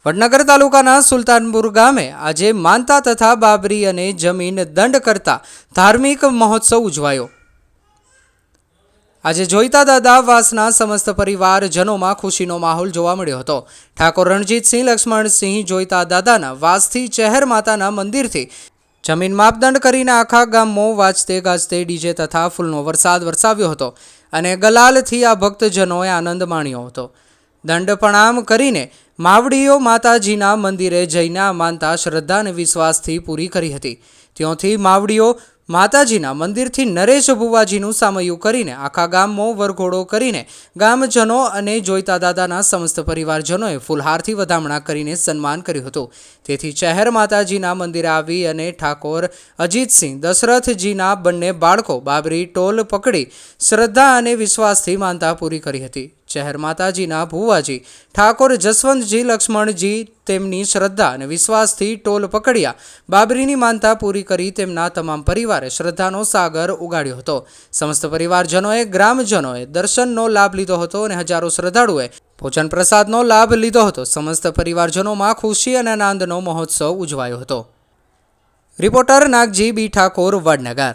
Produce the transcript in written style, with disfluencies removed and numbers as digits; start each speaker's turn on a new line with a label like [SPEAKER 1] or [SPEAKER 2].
[SPEAKER 1] વડનગર તાલુકાના સુલતાનપુર ગામે આજે માનતા તથા બાબરી અને જમીન દંડ કરતા ધાર્મિક મહોત્સવ ઉજવાયો। આજે જોઈતા દાદા વાસના સમસ્ત પરિવારજનોમાં ખુશીનો માહોલ જોવા મળ્યો હતો। ઠાકોર રણજીતસિંહ લક્ષ્મણસિંહ જોઈતા દાદાના વાસથી ચહેર માતાના મંદિરથી જમીન માપદંડ કરીને આખા ગામમાં વાજતે ગાજતે ડીજે તથા ફૂલનો વરસાદ વરસાવ્યો હતો અને ગલાલથી આ ભક્તજનોએ આનંદ માણ્યો હતો। દંડ પ્રણામ કરીને માવડીઓ માતાજીના મંદિરે જઈને આ માનતા શ્રદ્ધા અને વિશ્વાસથી પૂરી કરી હતી। ત્યાંથી માવડીઓ માતાજીના મંદિરથી નરેશ ભુવાજીનું સામયું કરીને આખા ગામમાં વરઘોડો કરીને ગામજનો અને જોઈતા દાદાના સમસ્ત પરિવારજનોએ ફૂલહારથી વધામણા કરીને સન્માન કર્યું હતું। તેથી ચહેર માતાજીના મંદિરે આવી અને ઠાકોર અજીતસિંહ દશરથજીના બંને બાળકો બાબરી ટોલ પકડી શ્રદ્ધા અને વિશ્વાસથી માનતા પૂરી કરી હતી। ચહેર માતાજીના ભુવાજી ઠાકોર જસવંતજી લક્ષ્મણજી તેમની શ્રદ્ધા અને વિશ્વાસથી ટોલ પકડ્યા બાબરીની માનતા પૂરી કરી તેમના તમામ પરિવારે શ્રદ્ધાનો સાગર ઉગાડ્યો હતો। સમસ્ત પરિવારજનોએ ગ્રામજનોએ દર્શનનો લાભ લીધો હતો અને હજારો શ્રદ્ધાળુઓએ ભોજન પ્રસાદનો લાભ લીધો હતો। સમસ્ત પરિવારજનોમાં ખુશી અને આનંદનો મહોત્સવ ઉજવાયો હતો। રિપોર્ટર નાગજી બી ઠાકોર, વડનગર।